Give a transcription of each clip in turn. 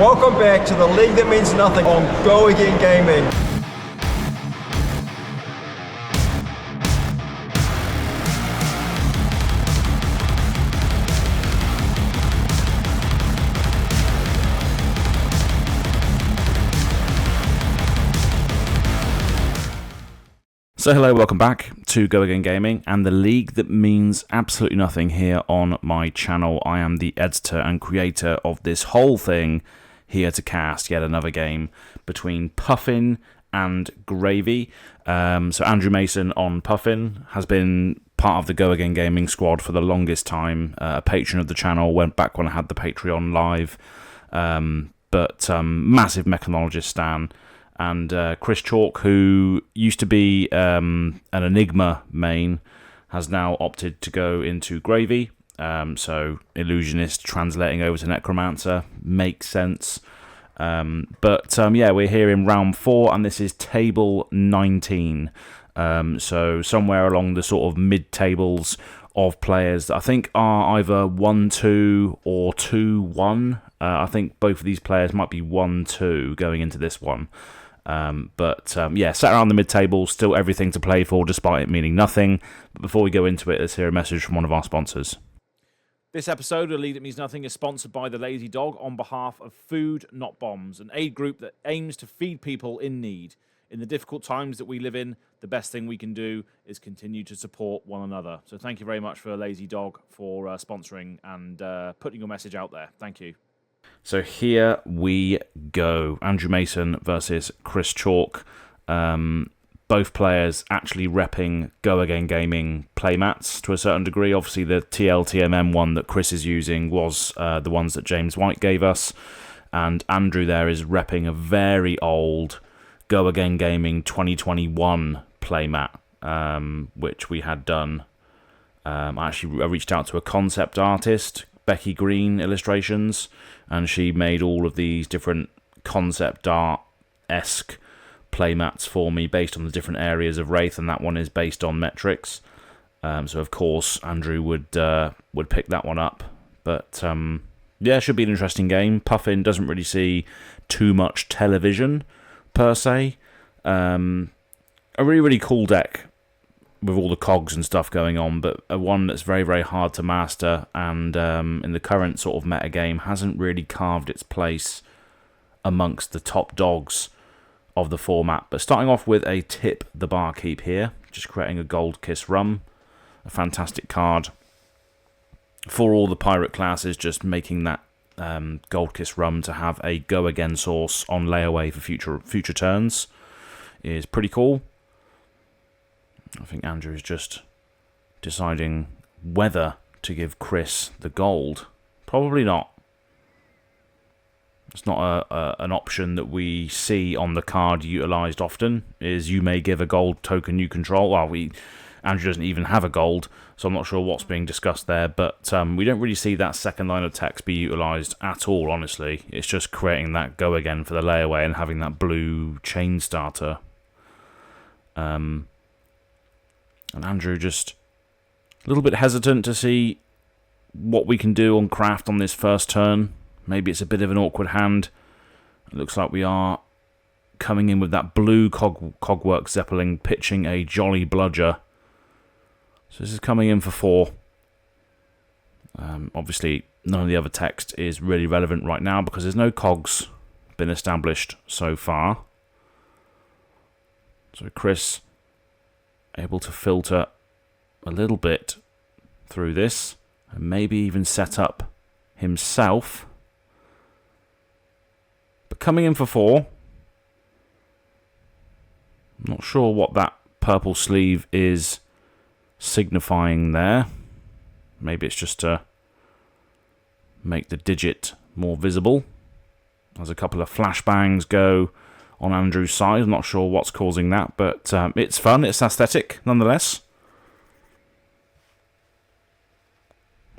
Welcome back to the league that means nothing on Go Again Gaming. So hello, welcome back to Go Again Gaming and the league that means absolutely nothing here on my channel. I am the editor and creator of this whole thing, here to cast yet another game between Puffin and Gravy. So Andrew Mason on Puffin has been part of the Go Again Gaming squad for the longest time, a patron of the channel, went back when I had the Patreon live, but massive mechanologist stan. And Chris Chalk, who used to be an Enigma main, has now opted to go into Gravy. So Illusionist translating over to Necromancer makes sense. Yeah, we're here in round 4, and this is table 19. So somewhere along the sort of mid-tables of players that I think are either 1-2 or 2-1. I think both of these players might be 1-2 going into this one. Yeah, sat around the mid-table, still everything to play for despite it meaning nothing. But before we go into it, let's hear a message from one of our sponsors. This episode of The League That Means Nothing is sponsored by The Lazy Dog on behalf of Food Not Bombs, an aid group that aims to feed people in need. In the difficult times that we live in, the best thing we can do is continue to support one another. So thank you very much for Lazy Dog for sponsoring and putting your message out there. Thank you. So here we go. Andrew Mason versus Chris Chalk. Both players actually repping Go Again Gaming playmats to a certain degree. Obviously, the TLTMN one that Chris is using was the ones that James White gave us. And Andrew there is repping a very old Go Again Gaming 2021 playmat, which we had done. I reached out to a concept artist, Becky Green Illustrations, and she made all of these different concept art-esque playmats for me based on the different areas of Wraith, and that one is based on metrics. So of course Andrew would pick that one up. But yeah, it should be an interesting game. Puffin doesn't really see too much television per se. A really cool deck with all the cogs and stuff going on, but one that's very, very hard to master, and in the current sort of meta game hasn't really carved its place amongst the top dogs of the format. But starting off with a Tip the Barkeep here, just creating a Gold Kiss Rum, a fantastic card for all the pirate classes, just making that Gold Kiss Rum to have a Go Again source on layaway for future turns is pretty cool. I think Andrew is just deciding whether to give Chris the gold. Probably not. It's not an option that we see on the card utilised often, is you may give a gold token you control. Well, Andrew doesn't even have a gold, so I'm not sure what's being discussed there, but we don't really see that second line of text be utilised at all, honestly. It's just creating that Go Again for the layaway and having that blue chain starter. And Andrew just a little bit hesitant to see what we can do on craft on this first turn. Maybe it's a bit of an awkward hand. It looks like we are coming in with that blue Cogwork Zeppelin, pitching a Jolly Bludger. So this is coming in for 4. Obviously, none of the other text is really relevant right now because there's no cogs been established so far. So Chris able to filter a little bit through this and maybe even set up himself. But coming in for 4. I'm not sure what that purple sleeve is signifying there. Maybe it's just to make the digit more visible. There's a couple of flashbangs go on Andrew's side. I'm not sure what's causing that, but it's fun, it's aesthetic nonetheless.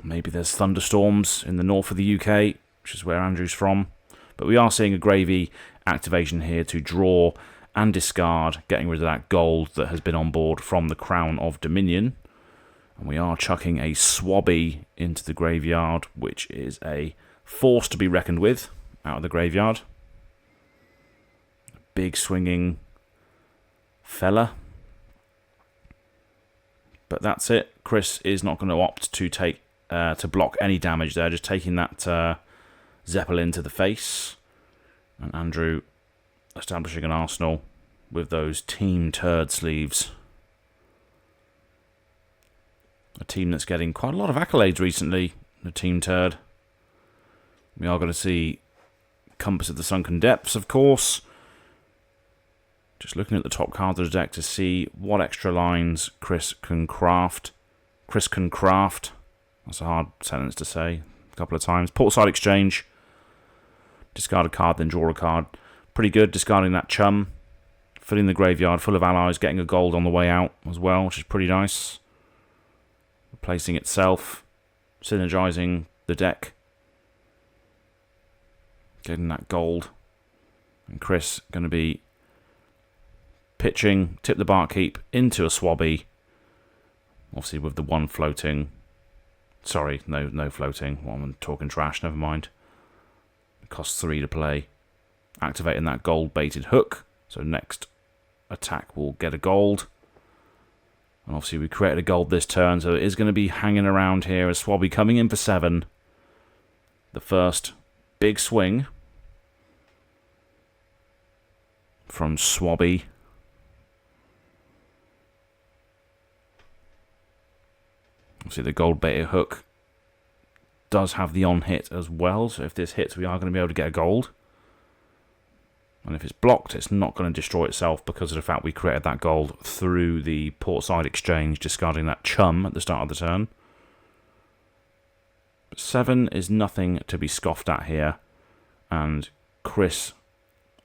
Maybe there's thunderstorms in the north of the UK, which is where Andrew's from. But we are seeing a Gravy activation here to draw and discard, getting rid of that gold that has been on board from the Crown of Dominion. And we are chucking a Swabby into the graveyard, which is a force to be reckoned with. out of the graveyard. Big swinging fella. But that's it. Chris is not going to opt to take to block any damage there, just taking that Zeppelin to the face. And Andrew establishing an arsenal with those Team Turd sleeves. A team that's getting quite a lot of accolades recently, the Team Turd. We are going to see Compass of the Sunken Depths, of course. Just looking at the top card of the deck to see what extra lines Chris can craft. That's a hard sentence to say a couple of times. Portside Exchange. Discard a card, then draw a card. Pretty good, discarding that chum. Filling the graveyard full of allies, getting a gold on the way out as well, which is pretty nice. Replacing itself. Synergizing the deck. Getting that gold. And Chris going to be pitching, tip the Barkeep into a Swabby. Obviously with the one floating. Sorry, no floating. Well, I'm talking trash, never mind. It costs 3 to play. Activating that gold baited hook. So next attack will get a gold. And obviously we created a gold this turn, so it is going to be hanging around here as Swabby coming in for 7. The first big swing from Swabby. Obviously the gold baited hook does have the on hit as well, so if this hits we are going to be able to get a gold. And if it's blocked, it's not going to destroy itself because of the fact we created that gold through the Portside Exchange, discarding that chum at the start of the turn. But 7 is nothing to be scoffed at here. And Chris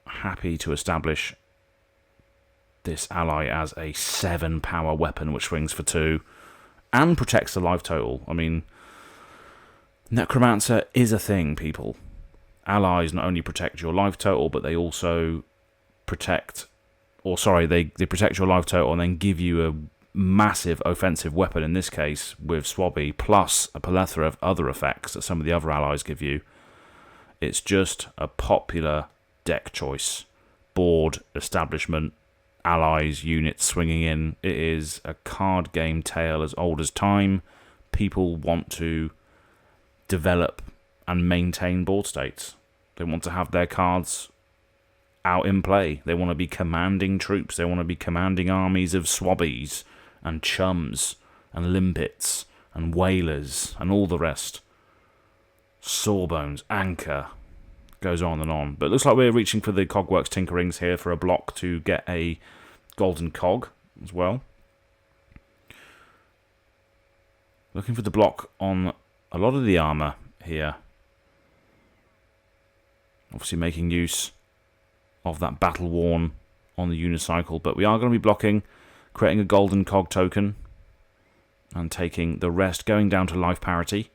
happy to establish this ally as a 7 power weapon which swings for 2 and protects the life total. I mean, Necromancer is a thing, people. Allies not only protect your life total, but they also protect, they protect your life total and then give you a massive offensive weapon, in this case with Swabby, plus a plethora of other effects that some of the other allies give you. It's just a popular deck choice. Board, establishment, allies, units swinging in. It is a card game tale as old as time. People want to develop and maintain board states. They want to have their cards out in play. They want to be commanding troops. They want to be commanding armies of Swabbies and Chums and Limpets and Whalers and all the rest. Sawbones, Anchor, goes on and on. But it looks like we're reaching for the Cogworks Tinkerings here for a block to get a golden cog as well. Looking for the block on a lot of the armour here. Obviously making use of that battle worn on the unicycle, but we are going to be blocking, creating a golden cog token and taking the rest, going down to life parity.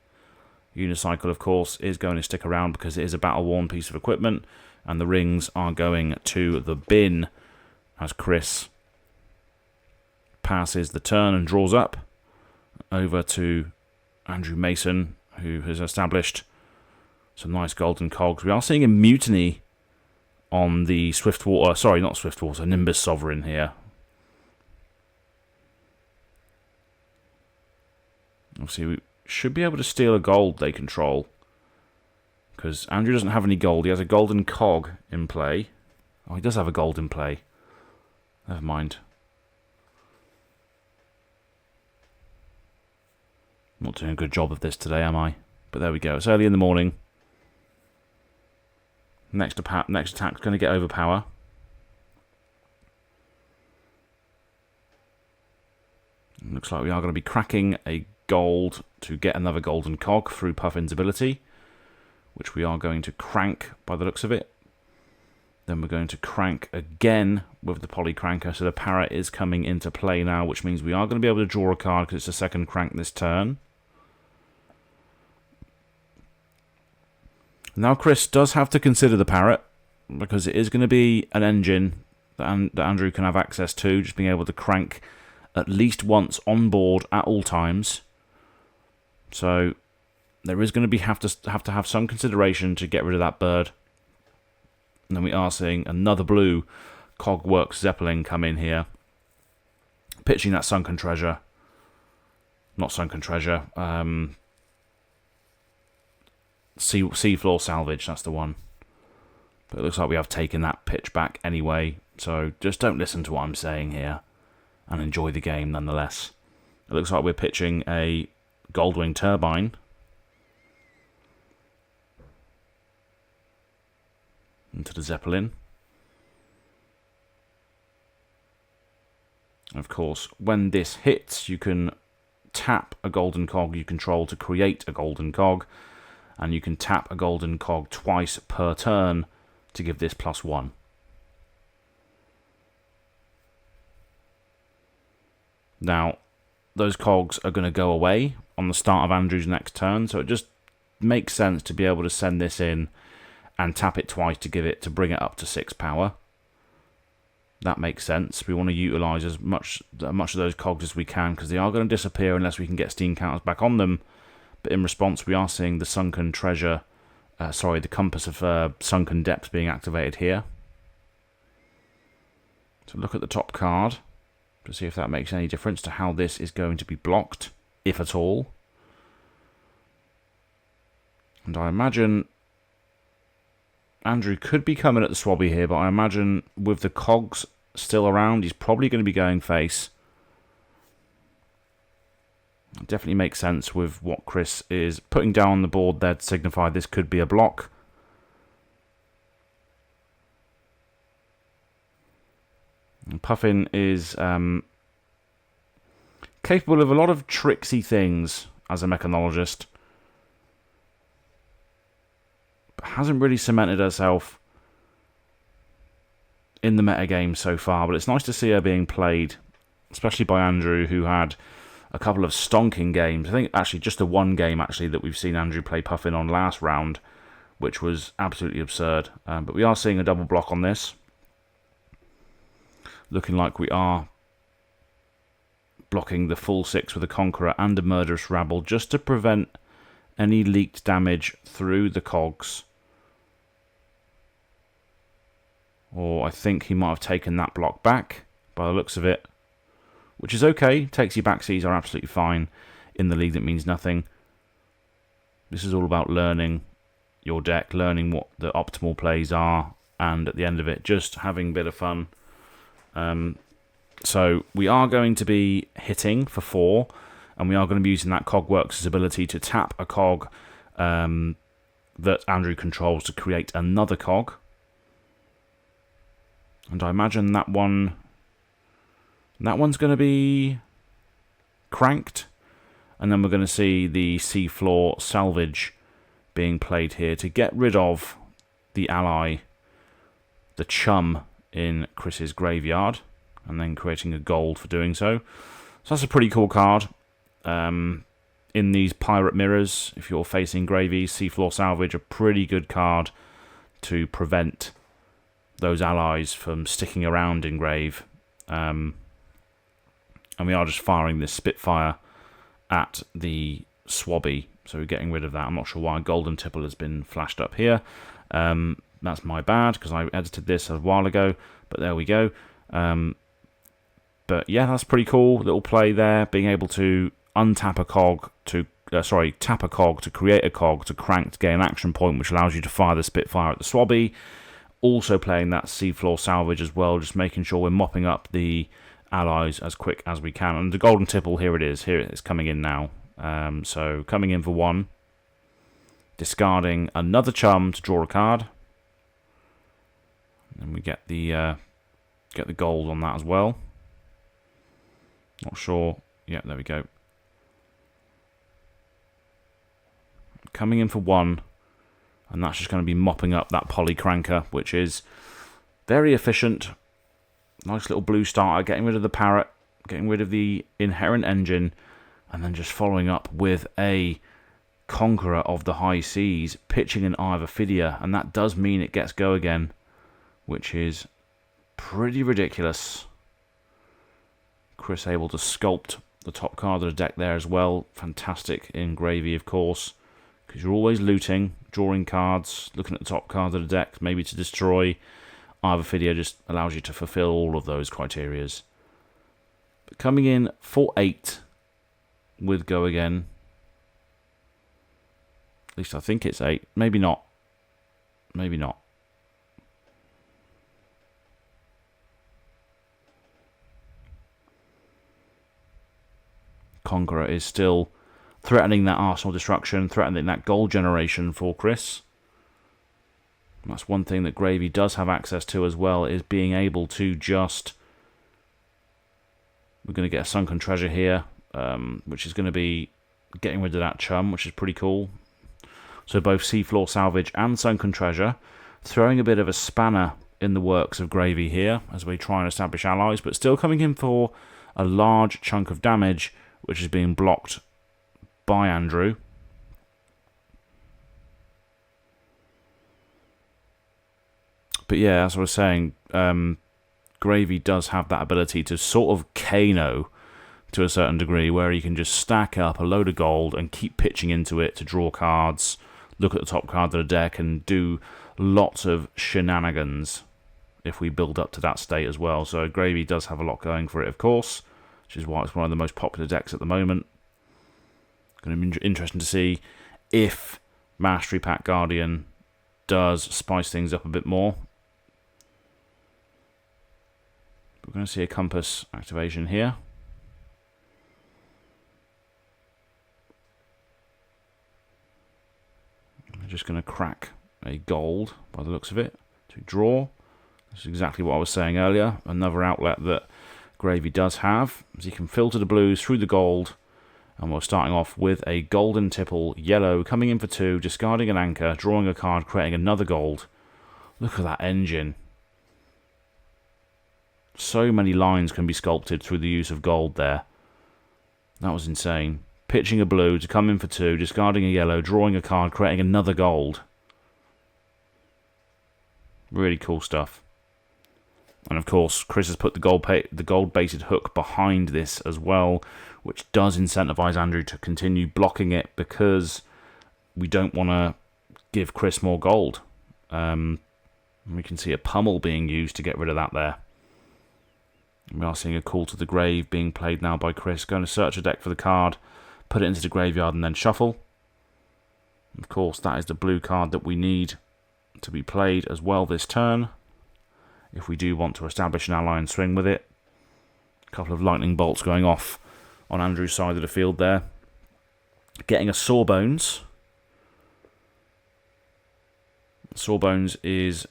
Unicycle, of course, is going to stick around because it is a battle worn piece of equipment, and the rings are going to the bin as Chris passes the turn and draws up over to Andrew Mason, who has established some nice golden cogs. We are seeing a mutiny on the Swiftwater, sorry, not Swiftwater, Nimbus Sovereign here. Obviously, we should be able to steal a gold they control, because Andrew doesn't have any gold. He has a golden cog in play. Oh, he does have a gold in play. Never mind. Not doing a good job of this today, am I? But there we go. It's early in the morning. Next attack's going to get overpower. Looks like we are going to be cracking a gold to get another golden cog through Puffin's ability, which we are going to crank by the looks of it. Then we're going to crank again with the Polycranker, so the parrot is coming into play now, which means we are going to be able to draw a card because it's the second crank this turn. Now Chris does have to consider the parrot, because it is going to be an engine that Andrew can have access to, just being able to crank at least once on board at all times. So there is going to have to have some consideration to get rid of that bird And then we are seeing another blue Cogworks Zeppelin come in here, pitching that sunken treasure. Not sunken treasure. Seafloor salvage, that's the one. But it looks like we have taken that pitch back anyway, so just don't listen to what I'm saying here and enjoy the game nonetheless. It looks like we're pitching a Goldwing turbine. Into the Zeppelin. Of course, when this hits, you can tap a golden cog you control to create a golden cog, and you can tap a golden cog twice per turn to give this +1. Now, those cogs are going to go away on the start of Andrew's next turn, so it just makes sense to be able to send this in and tap it twice to bring it up to 6 power. That makes sense. We want to utilise as much of those cogs as we can, because they are going to disappear unless we can get steam counters back on them. But in response, we are seeing the sunken treasure, the compass of sunken depths being activated here. So look at the top card to see if that makes any difference to how this is going to be blocked, if at all. And I imagine Andrew could be coming at the Swabby here, but I imagine with the cogs still around, he's probably going to be going face. It definitely makes sense with what Chris is putting down on the board there to signify this could be a block. And Puffin is capable of a lot of tricksy things as a mechanologist, but hasn't really cemented herself in the metagame so far. But it's nice to see her being played, especially by Andrew, who had a couple of stonking games. I think actually just the one game actually that we've seen Andrew play Puffin on last round, which was absolutely absurd. But we are seeing a double block on this. Looking like we are blocking the full 6 with a Conqueror and a Murderous Rabble, just to prevent any leaked damage through the cogs. Or I think he might have taken that block back by the looks of it, which is okay. Takes you backsies are absolutely fine. In the league, that means nothing. This is all about learning your deck, learning what the optimal plays are, and at the end of it, just having a bit of fun. So we are going to be hitting for 4, and we are going to be using that Cogworks' ability to tap a cog that Andrew controls to create another cog. And I imagine that one's going to be cranked, and then we're going to see the seafloor salvage being played here to get rid of the ally, the chum, in Chris's graveyard, and then creating a gold for doing so. So that's a pretty cool card. In these pirate mirrors, if you're facing gravies, seafloor salvage, a pretty good card to prevent those allies from sticking around in grave. And we are just firing this Spitfire at the Swabby, so we're getting rid of that. I'm not sure why Golden Tipple has been flashed up here. That's my bad, because I edited this a while ago, but there we go. But yeah, that's pretty cool little play there, being able to untap a cog to tap a cog to create a cog to crank to gain an action point, which allows you to fire the Spitfire at the Swabby. Also playing that seafloor salvage as well, just making sure we're mopping up the allies as quick as we can. And the Golden Tipple, here it is coming in now. So coming in for 1, discarding another chum to draw a card. And we get the gold on that as well. Not sure. Yeah, there we go. Coming in for 1, and that's just going to be mopping up that Polycranker, which is very efficient. Nice little blue starter, getting rid of the parrot, getting rid of the inherent engine, and then just following up with a Conqueror of the High Seas, pitching an Eye of Ophidia, and that does mean it gets go again, which is pretty ridiculous. Chris able to sculpt the top card of the deck there as well. Fantastic in gravy, of course, because you're always looting, drawing cards, looking at the top card of the deck, maybe to destroy. Either video just allows you to fulfill all of those criterias. But coming in for 8 with Go Again. At least I think it's 8. Maybe not. Maybe not. Conqueror is still threatening that arsenal destruction, threatening that gold generation for Chris. And that's one thing that Gravy does have access to as well, is being able to just... We're going to get a sunken treasure here, which is going to be getting rid of that chum, which is pretty cool. So both seafloor salvage and sunken treasure, throwing a bit of a spanner in the works of Gravy here as we try and establish allies, but still coming in for a large chunk of damage, which is being blocked by Andrew. But yeah, as I was saying, Gravy does have that ability to sort of KO to a certain degree, where he can just stack up a load of gold and keep pitching into it to draw cards, look at the top card of the deck, and do lots of shenanigans if we build up to that state as well. So Gravy does have a lot going for it, of course, which is why it's one of the most popular decks at the moment. Going to be interesting to see if Mastery Pack Guardian does spice things up a bit more. We're going to see a compass activation here. I'm just going to crack a gold by the looks of it to draw. This is exactly what I was saying earlier. Another outlet that Gravy does have, as he can filter the blues through the gold. And we're starting off with a golden tipple yellow, coming in for 2, discarding an anchor, drawing a card, creating another gold. Look at that engine. So many lines can be sculpted through the use of gold there. That was insane. Pitching a blue to come in for 2, discarding a yellow, drawing a card, creating another gold. Really cool stuff. And of course, Chris has put the gold-based hook behind this as well, which does incentivize Andrew to continue blocking it, because we don't want to give Chris more gold. We can see a pummel being used to get rid of that there. We are seeing a Call to the Grave being played now by Chris, going to search a deck for the card, put it into the graveyard, and then shuffle. Of course, that is the blue card that we need to be played as well this turn, if we do want to establish an ally and swing with it. A couple of lightning bolts going off on Andrew's side of the field there. Getting a Sawbones. Sawbones is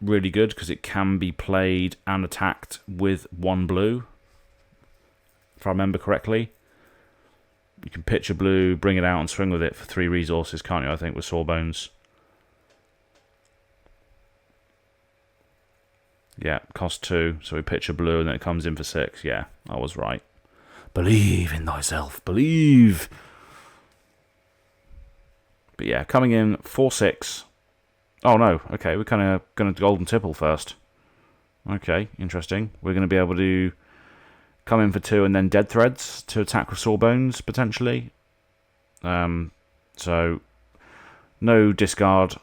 really good because it can be played and attacked with 1 blue, if I remember correctly. You can pitch a blue, bring it out and swing with it for 3 resources, can't you, I think, with Sawbones. Yeah, cost 2, so we pitch a blue and then it comes in for 6. Yeah, I was right. Believe in thyself, believe. But yeah, coming in for 6. Oh no, okay, we're kind of going to golden tipple first. Okay, interesting. We're going to be able to come in for 2 and then dead threads to attack with Sawbones, potentially. So, no discard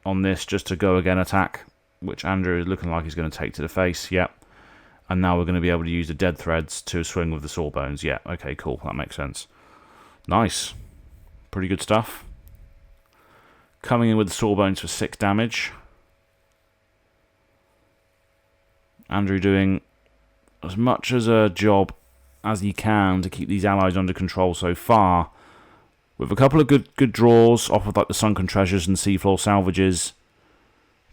on this, just to go again attack, which Andrew is looking like he's going to take to the face. Yep. And now we're going to be able to use the dead threads to swing with the Sawbones. Yeah, okay, cool, that makes sense. Nice. Pretty good stuff. Coming in with the Sawbones for 6 damage. Andrew doing as much as a job as he can to keep these allies under control so far. With a couple of good draws off of like the Sunken Treasures and Seafloor Salvages.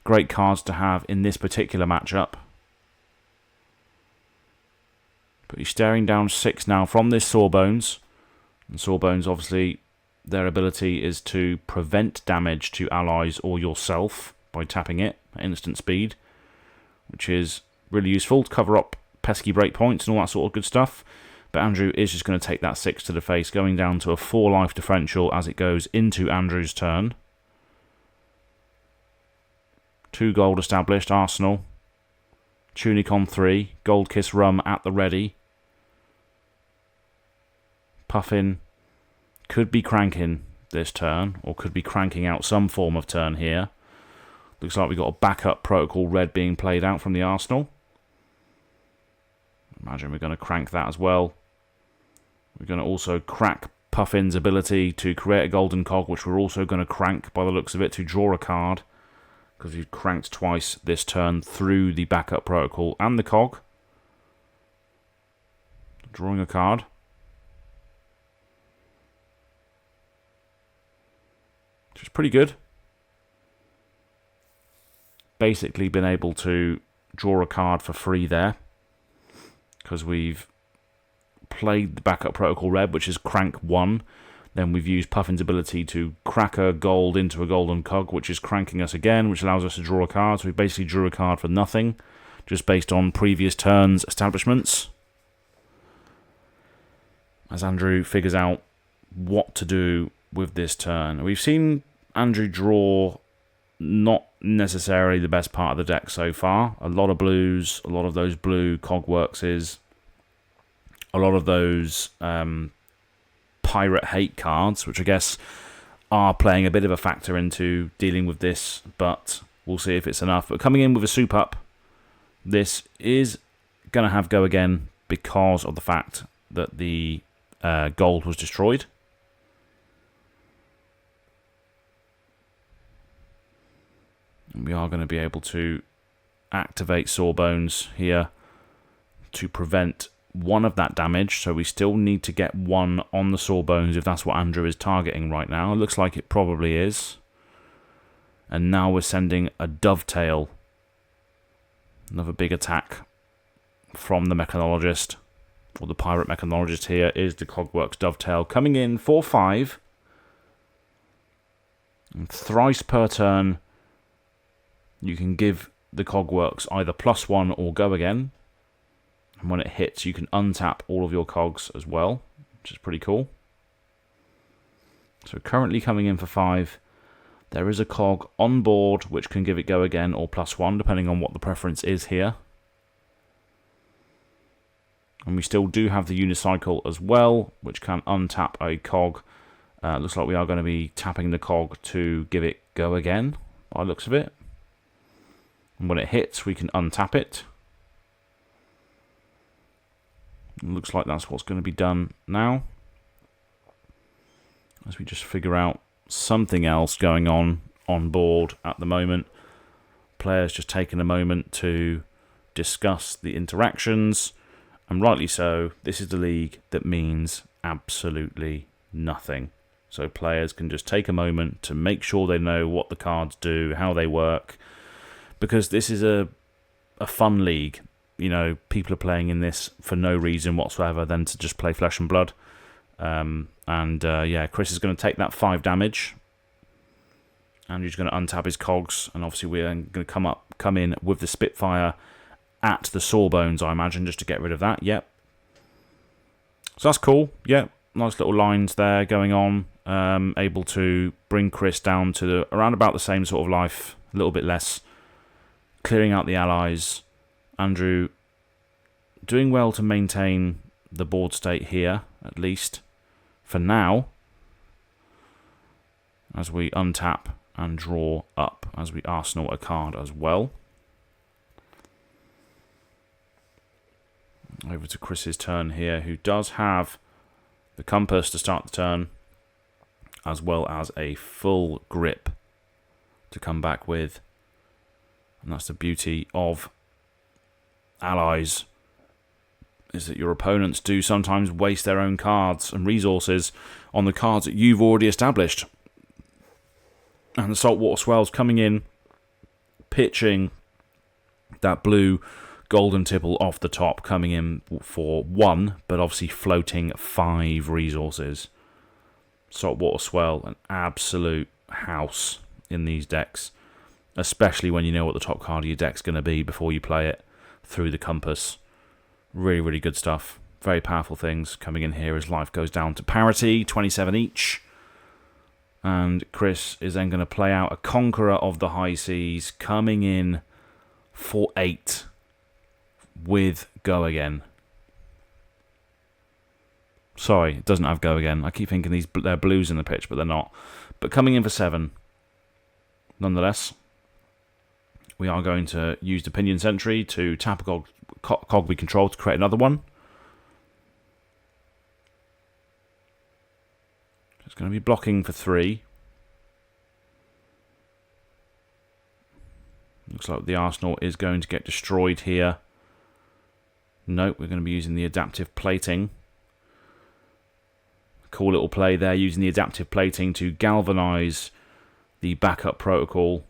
Great cards to have in this particular matchup. But he's staring down 6 now from this Sawbones. And Sawbones, obviously, their ability is to prevent damage to allies or yourself by tapping it at instant speed, which is really useful to cover up pesky breakpoints and all that sort of good stuff. But Andrew is just going to take that 6 to the face, going down to a 4 life differential as it goes into Andrew's turn. 2 gold established, Arsenal. Tunic on 3, Gold Kiss Rum at the ready. Puffin could be cranking this turn, or could be cranking out some form of turn here. Looks like we've got a backup protocol red being played out from the arsenal. Imagine we're going to crank that as well. We're going to also crack Puffin's ability to create a golden cog, which we're also going to crank by the looks of it to draw a card, because we've cranked twice this turn through the backup protocol and the cog. Drawing a card. Which is pretty good. Basically been able to draw a card for free there, because we've played the backup protocol red, which is crank 1. Then we've used Puffin's ability to crack a gold into a golden cog, which is cranking us again, which allows us to draw a card. So we basically drew a card for nothing, just based on previous turns' establishments. As Andrew figures out what to do with this turn. We've seen Andrew draw not necessarily the best part of the deck so far. A lot of blues, a lot of those blue cogworkses, a lot of those pirate hate cards, which I guess are playing a bit of a factor into dealing with this, but we'll see if it's enough. But coming in with a soup up, this is going to have go again because of the fact that the gold was destroyed. And we are going to be able to activate Sawbones here to prevent one of that damage. So we still need to get one on the Sawbones if that's what Andrew is targeting right now. It looks like it probably is. And now we're sending a Dovetail. Another big attack from the Mechanologist. Or the Pirate Mechanologist here is the Cogworks Dovetail. Coming in 4/5. And thrice per turn, you can give the Cogworks either +1 or go again. And when it hits, you can untap all of your cogs as well, which is pretty cool. So currently coming in for 5. There is a cog on board which can give it go again or +1, depending on what the preference is here. And we still do have the Unicycle as well, which can untap a cog. Looks like we are going to be tapping the cog to give it go again, by the looks of it. And when it hits, we can untap it. It looks like that's what's going to be done now. As we just figure out something else going on board at the moment. Players just taking a moment to discuss the interactions. And rightly so, this is the league that means absolutely nothing. So players can just take a moment to make sure they know what the cards do, how they work. Because this is a fun league. You know, people are playing in this for no reason whatsoever than to just play flesh and blood. Yeah, Chris is going to take that 5 damage. Andrew's going to untap his cogs. And obviously we're going to come in with the Spitfire at the Sawbones, I imagine, just to get rid of that. Yep. So that's cool. Yep. Nice little lines there going on. Able to bring Chris down to around about the same sort of life. A little bit less. Clearing out the allies. Andrew doing well to maintain the board state here, at least for now. As we untap and draw up. As we arsenal a card as well. Over to Chris's turn here, who does have the compass to start the turn, as well as a full grip to come back with. And that's the beauty of allies, is that your opponents do sometimes waste their own cards and resources on the cards that you've already established. And the Saltwater Swell's coming in, pitching that blue golden tipple off the top, coming in for 1, but obviously floating 5 resources. Saltwater Swell, an absolute house in these decks, especially when you know what the top card of your deck's going to be before you play it through the compass. Really, really good stuff. Very powerful things coming in here as life goes down to parity, 27 each. And Chris is then going to play out a Conqueror of the High Seas, coming in for 8. With go again. Sorry, it doesn't have go again. I keep thinking they're blues in the pitch, but they're not. But coming in for 7, nonetheless, we are going to use the Pinion Sentry to tap a cog we control to create another one. It's going to be blocking for 3. Looks like the arsenal is going to get destroyed here. Nope, we're going to be using the adaptive plating. Cool little play there, using the adaptive plating to galvanize the backup protocol.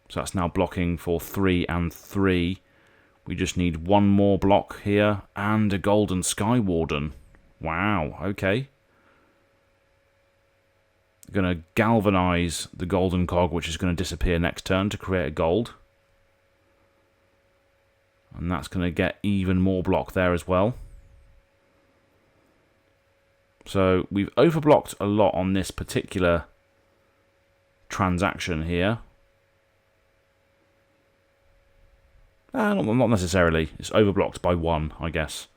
So that's now blocking for 3 and 3. We just need one more block here and a golden Sky Warden. Wow, okay. Going to galvanize the golden cog, which is going to disappear next turn to create a gold. And that's going to get even more block there as well. So we've overblocked a lot on this particular transaction here. Not necessarily. It's overblocked by 1, I guess.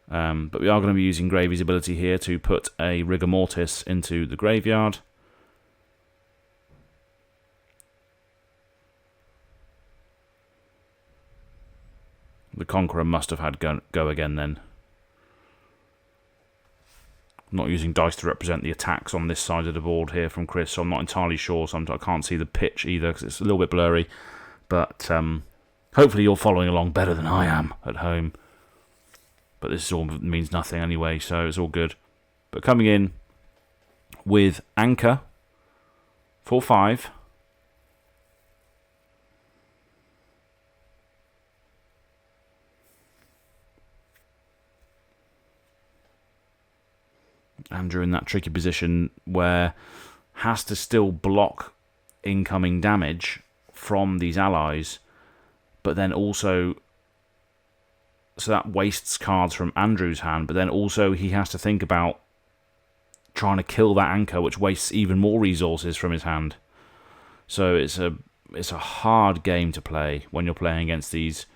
But we are going to be using Gravy's ability here to put a Rigor Mortis into the graveyard. The Conqueror must have had go again then. I'm not using dice to represent the attacks on this side of the board here from Chris, so I'm not entirely sure. So I can't see the pitch either because it's a little bit blurry. But hopefully you're following along better than I am at home. But this all means nothing anyway, so it's all good. But coming in with Anchor for 5. Andrew in that tricky position where has to still block incoming damage from these allies, but then also, so that wastes cards from Andrew's hand, but then also he has to think about trying to kill that anchor, which wastes even more resources from his hand. So it's a hard game to play when you're playing against these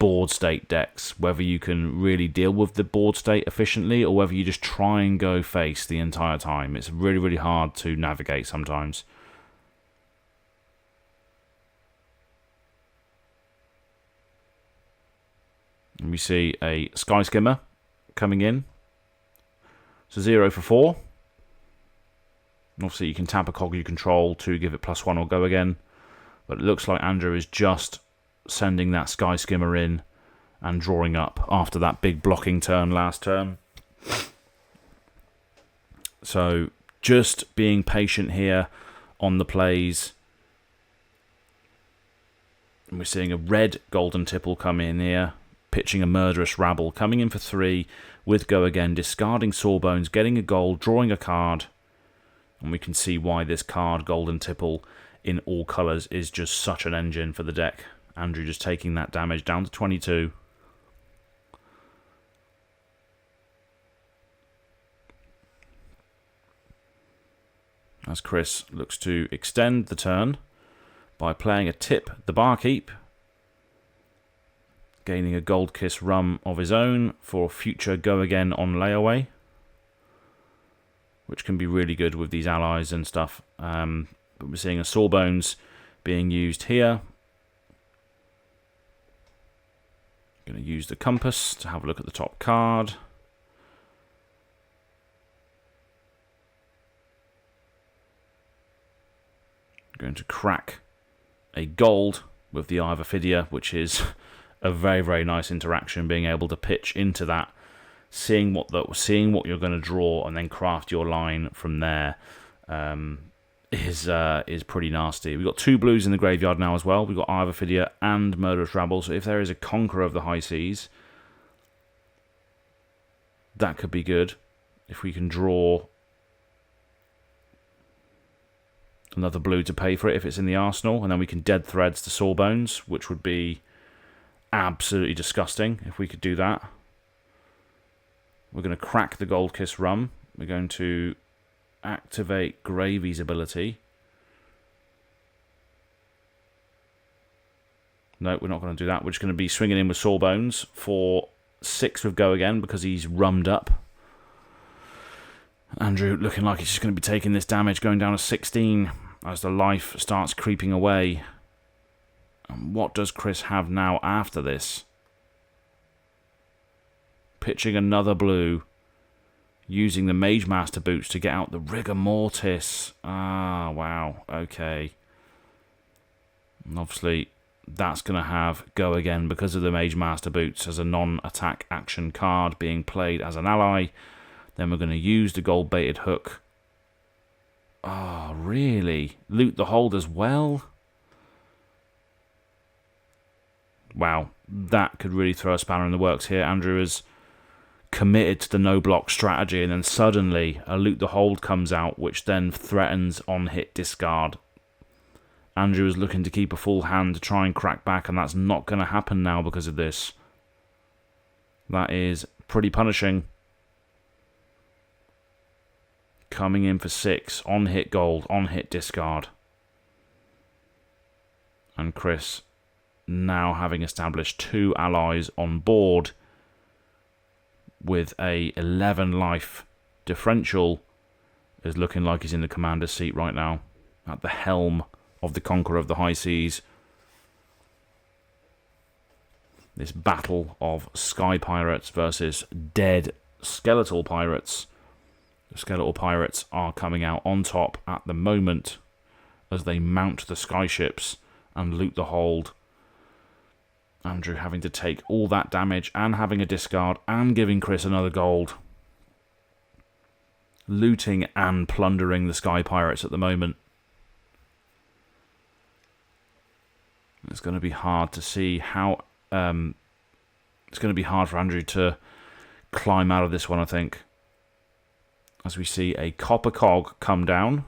board state decks, whether you can really deal with the board state efficiently or whether you just try and go face the entire time. It's really, really hard to navigate sometimes. And we see a Sky Skimmer coming in. So 0 for 4. Obviously you can tap a cog you control to give it +1 or go again. But it looks like Andrew is just sending that Sky Skimmer in and drawing up after that big blocking turn last turn. So just being patient here on the plays. And we're seeing a red Golden Tipple come in here, pitching a Murderous Rabble, coming in for 3 with go again, discarding Sawbones, getting a gold, drawing a card. And we can see why this card, Golden Tipple, in all colours, is just such an engine for the deck. Andrew just taking that damage down to 22. As Chris looks to extend the turn by playing a Tip the Barkeep, gaining a Gold Kiss Rum of his own for future go again on layaway, which can be really good with these allies and stuff. But we're seeing a Sawbones being used here. Going to use the compass to have a look at the top card. Going to crack a gold with the Eye of Ophidia, which is a very, very nice interaction, being able to pitch into that, seeing what you're going to draw and then craft your line from there. Is pretty nasty. We've got 2 blues in the graveyard now as well. We've got Eye of Ophidia and Murderous Rabble. So if there is a Conqueror of the High Seas, that could be good. If we can draw another blue to pay for it if it's in the arsenal, and then we can Dead Threads to Sawbones, which would be absolutely disgusting if we could do that. We're going to crack the Gold Kiss Rum. We're going to activate Gravy's ability. No, we're not going to do that. We're just going to be swinging in with Sawbones for 6 with go again because he's rummed up. Andrew looking like he's just going to be taking this damage, going down to 16 as the life starts creeping away. And what does Chris have now after this? Pitching another blue, using the Mage Master boots to get out the Rigor Mortis. Ah, wow, okay. And obviously, that's going to have go again because of the Mage Master boots as a non-attack action card being played as an ally. Then we're going to use the gold-baited hook. Oh, really? Loot the hold as well? Wow, that could really throw a spanner in the works here. Andrew is committed to the no-block strategy, and then suddenly a loot the hold comes out, which then threatens on-hit discard. Andrew is looking to keep a full hand to try and crack back, and that's not going to happen now because of this. That is pretty punishing. Coming in for 6, on-hit gold, on-hit discard. And Chris, now having established 2 allies on board with a 11 life differential, is looking like he's in the commander's seat right now, at the helm of the Conqueror of the High Seas. This battle of Sky Pirates versus dead Skeletal Pirates. The Skeletal Pirates are coming out on top at the moment as they mount the skyships and loot the hold. Andrew having to take all that damage and having a discard and giving Chris another gold. Looting and plundering the Sky Pirates at the moment. It's going to be hard to see how... it's going to be hard for Andrew to climb out of this one, I think. As we see a copper cog come down.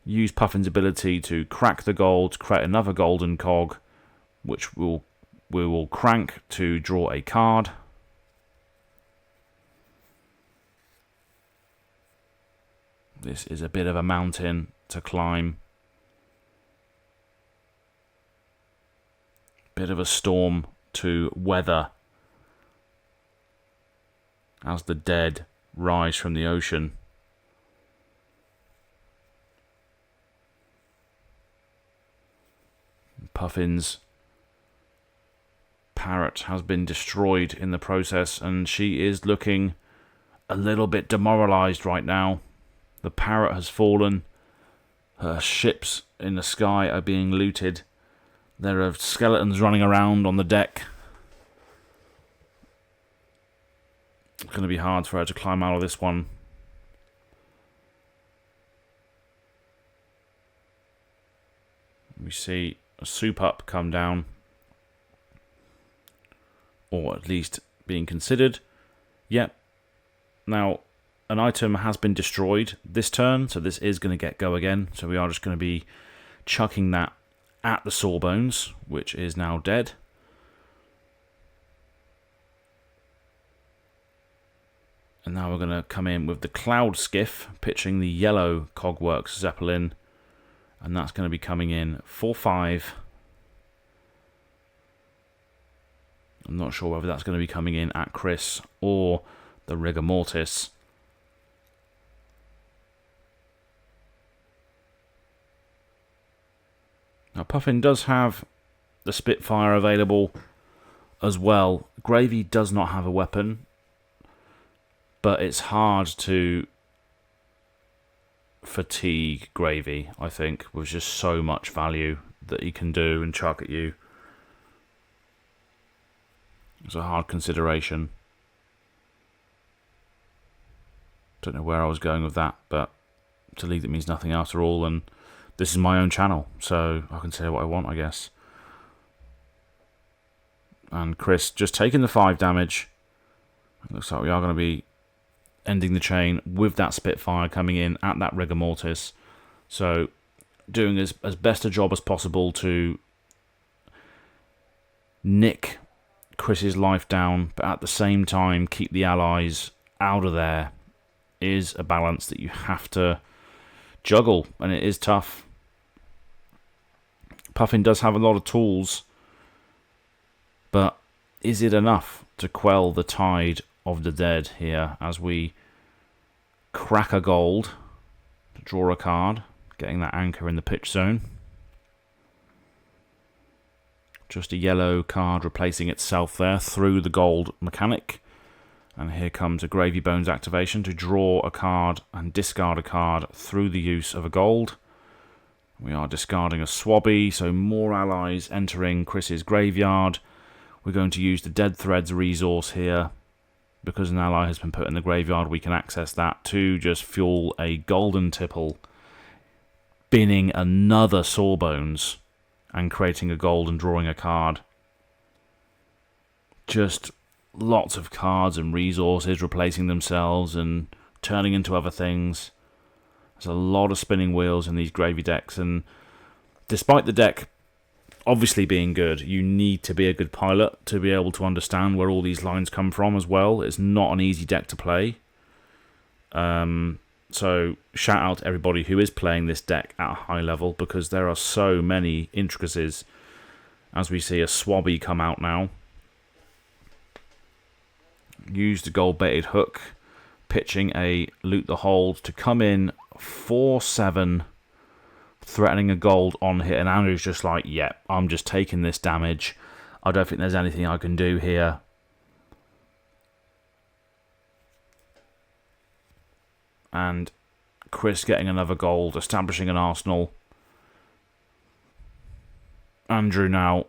Use Puffin's ability to crack the gold to create another golden cog, which we will crank to draw a card. This is a bit of a mountain to climb. Bit of a storm to weather as the dead rise from the ocean. Puffin's parrot has been destroyed in the process, and she is looking a little bit demoralized right now. The parrot has fallen. Her ships in the sky are being looted. There are skeletons running around on the deck. It's going to be hard for her to climb out of this one. We see a soup up come down, or at least being considered. Yep. Now, an item has been destroyed this turn, so this is going to get go again. So we are just going to be chucking that at the Sawbones, which is now dead. And now we're going to come in with the Cloud Skiff, pitching the yellow Cogworks Zeppelin. And that's going to be coming in for 5. I'm not sure whether that's going to be coming in at Chris or the Rigor Mortis. Now Puffin does have the Spitfire available as well. Gravy does not have a weapon, but it's hard to fatigue Gravy, I think, with just so much value that he can do and chuck at you. It's a hard consideration. Don't know where I was going with that, but to league that means nothing after all, and this is my own channel, so I can say what I want, I guess. And Chris just taking the 5 damage. It looks like we are going to be ending the chain with that Spitfire coming in at that Rigor Mortis. So doing as best a job as possible to nick Chris's life down, but at the same time keep the allies out of there is a balance that you have to juggle, and it is tough. Puffin does have a lot of tools, but is it enough to quell the tide of the dead here as we crack a gold to draw a card, getting that anchor in the pitch zone? Just a yellow card replacing itself there through the gold mechanic. And here comes a Gravy Bones activation to draw a card and discard a card through the use of a gold. We are discarding a Swabby, so more allies entering Chris's graveyard. We're going to use the Dead Threads resource here. Because an ally has been put in the graveyard, we can access that to just fuel a golden tipple, binning another Sawbones, and creating a gold and drawing a card. Just lots of cards and resources replacing themselves and turning into other things. There's a lot of spinning wheels in these gravy decks, and despite the deck obviously being good, you need to be a good pilot to be able to understand where all these lines come from as well. It's not an easy deck to play. So shout out to everybody who is playing this deck at a high level, because there are so many intricacies. As we see a Swabby come out now. Use the gold-baited hook, pitching a Loot the Hold to come in 4/7, threatening a gold on hit, and Andrew's just like, yeah, I'm just taking this damage. I don't think there's anything I can do here. And Chris getting another gold, establishing an arsenal. Andrew now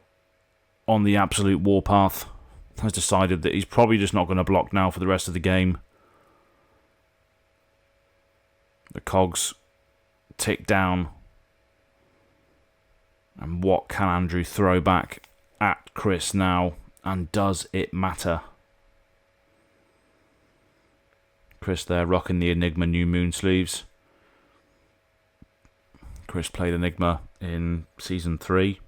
on the absolute warpath has decided that he's probably just not going to block now for the rest of the game. The cogs tick down. And what can Andrew throw back at Chris now? And does it matter? Chris there rocking the Enigma New Moon sleeves. Chris played Enigma in Season 3.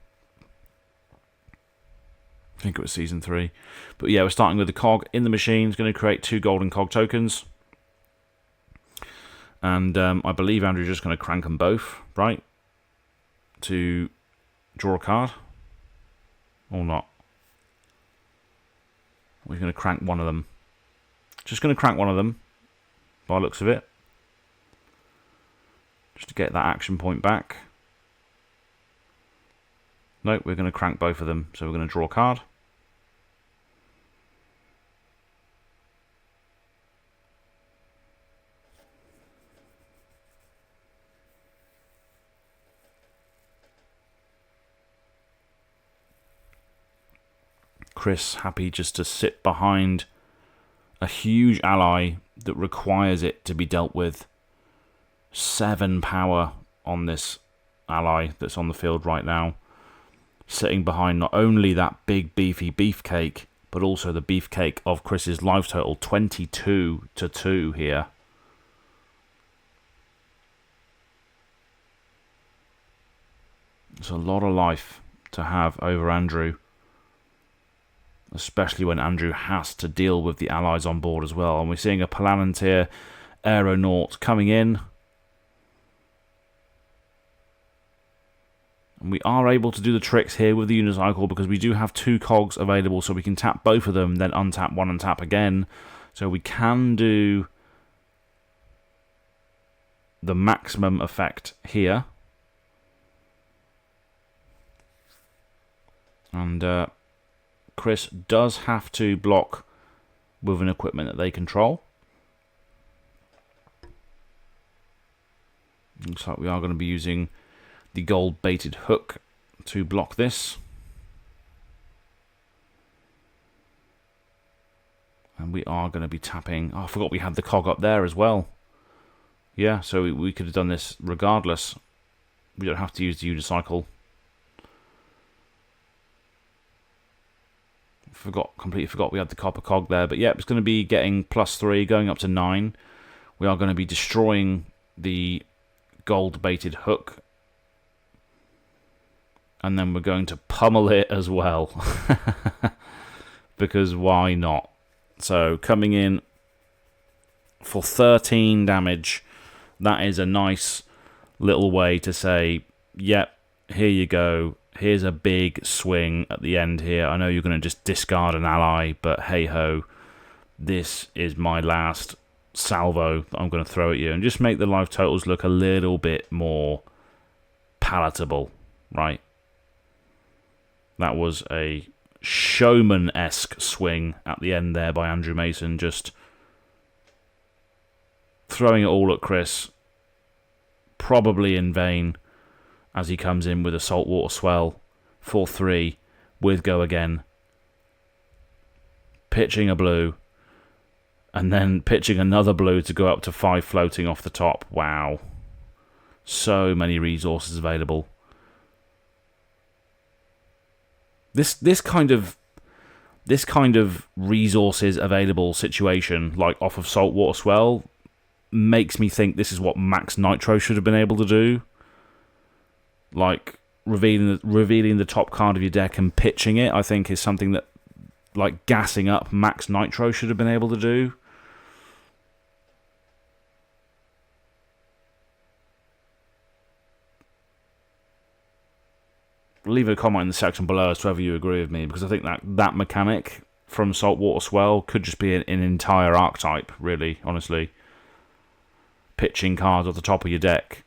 I think it was Season 3. But yeah, we're starting with the cog in the machine. It's going to create 2 golden cog tokens. And I believe Andrew's just going to crank them both, right? To draw a card. Or not. We're going to crank one of them. Just going to crank one of them, by the looks of it. Just to get that action point back. Nope, we're going to crank both of them. So we're going to draw a card. Chris happy just to sit behind a huge ally that requires it to be dealt with. 7 power on this ally that's on the field right now. Sitting behind not only that big beefy beefcake, but also the beefcake of Chris's life total, 22-2 here. It's a lot of life to have over Andrew. Especially when Andrew has to deal with the allies on board as well. And we're seeing a Palantir Aeronaut coming in. And we are able to do the tricks here with the Unicycle because we do have 2 cogs available, so we can tap both of them, then untap one and tap again. So we can do the maximum effect here. And Chris does have to block with an equipment that they control. Looks like we are going to be using the gold baited hook to block this. And we are going to be tapping... Oh, I forgot we had the cog up there as well. Yeah, so we could have done this regardless. We don't have to use the unicycle. Completely forgot we had the copper cog there. But yeah, it's going to be getting +3, going up to 9. We are going to be destroying the gold baited hook. And then we're going to pummel it as well. Because why not? So coming in for 13 damage. That is a nice little way to say, yep, here you go. Here's a big swing at the end here. I know you're going to just discard an ally, but hey-ho. This is my last salvo that I'm going to throw at you. And just make the life totals look a little bit more palatable, right? That was a showman-esque swing at the end there by Andrew Mason, just throwing it all at Chris, probably in vain, as he comes in with a saltwater swell, 4-3, with go again, pitching a blue, and then pitching another blue to go up to 5 floating off the top. Wow. So many resources available. This kind of resources available situation, like off of saltwater swell, makes me think this is what Max Nitro should have been able to do. Like revealing the top card of your deck and pitching it, I think is something that, like, gassing up Max Nitro should have been able to do. Leave a comment in the section below as to whether you agree with me, because I think that mechanic from Saltwater Swell could just be an entire archetype, really, honestly. Pitching cards off the top of your deck.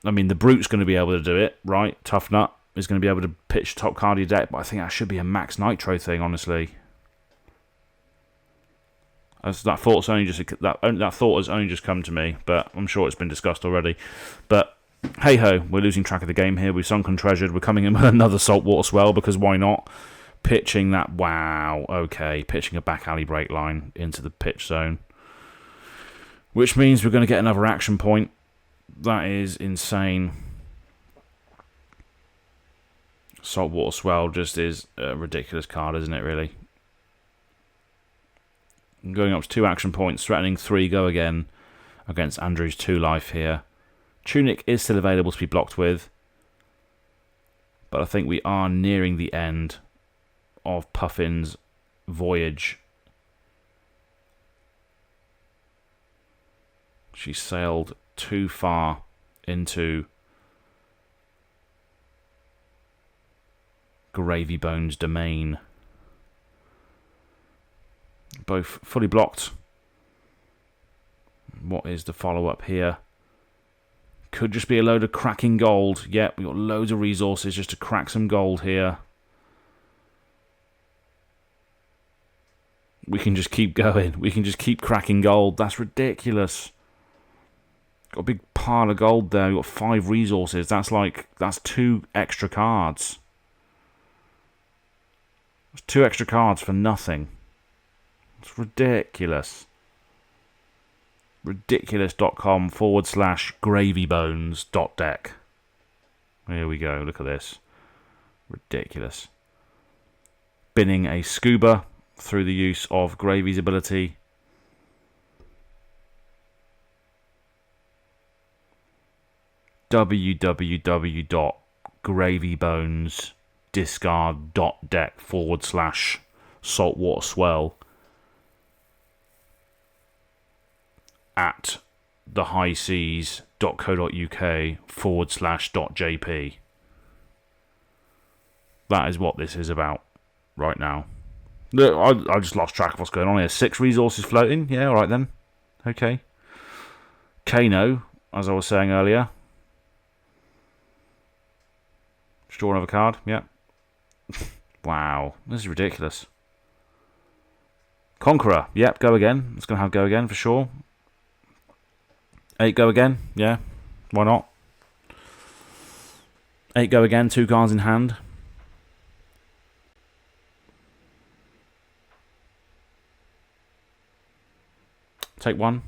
I mean, the Brute's going to be able to do it, right? Tough Nut is going to be able to pitch the top card of your deck, but I think that should be a Max Nitro thing, honestly. That thought has only just come to me, but I'm sure it's been discussed already. But hey ho, we're losing track of the game here. We've sunken treasured. We're coming in with another Saltwater Swell, because why not? Pitching that, wow, okay. Pitching a back alley break line into the pitch zone, which means we're going to get another action point. That is insane. Saltwater Swell just is a ridiculous card, isn't it, really? Going up to 2 action points, threatening 3 go again against Andrew's 2 life here. Tunic is still available to be blocked with, but I think we are nearing the end of Puffin's voyage. She sailed too far into Gravy Bones' domain. Both fully blocked. What is the follow-up here? Could just be a load of cracking gold. Yep, we've got loads of resources just to crack some gold here. We can just keep going. We can just keep cracking gold. That's ridiculous. Got a big pile of gold there. We've got 5 resources. That's 2 extra cards. That's 2 extra cards for nothing. It's ridiculous. Ridiculous.com/gravybones.deck. Here we go. Look at this. Ridiculous. Binning a scuba through the use of Gravy's ability. www.gravybonesdiscard.deck/saltwater swell at thehighseas.co.uk/.jp. That is what this is about right now. Look, I just lost track of what's going on here. 6 resources floating. Yeah, alright then. Okay. Kano, as I was saying earlier. Just draw another card. Yeah. Wow. This is ridiculous. Conqueror. Yep, go again. It's going to have go again for sure. 8 go again. Yeah. Why not? 8 go again. 2 cards in hand. Take 1.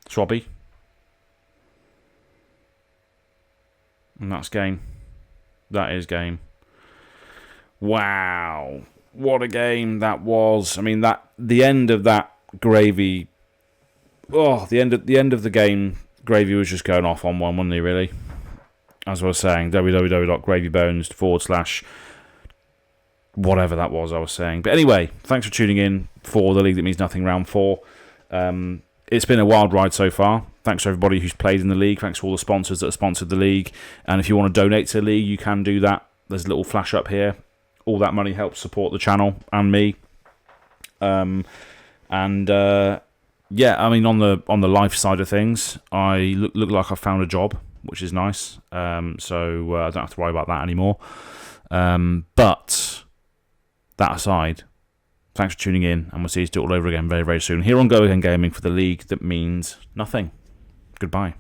Swabby. And that's game. That is game. Wow. What a game that was. I mean, the end of that Gravy. Oh, the end of the game, Gravy was just going off on one, wasn't he, really? As I was saying, www.gravybones/ whatever that was I was saying. But anyway, thanks for tuning in for the League That Means Nothing Round 4. It's been a wild ride so far. Thanks to everybody who's played in the league. Thanks to all the sponsors that have sponsored the league. And if you want to donate to the league, you can do that. There's a little flash up here. All that money helps support the channel and me. Yeah, I mean, on the life side of things, I look like I found a job, which is nice. So I don't have to worry about that anymore. But that aside, thanks for tuning in, and we'll see you all over again very, very soon here on Go Again Gaming for the league that means nothing. Goodbye.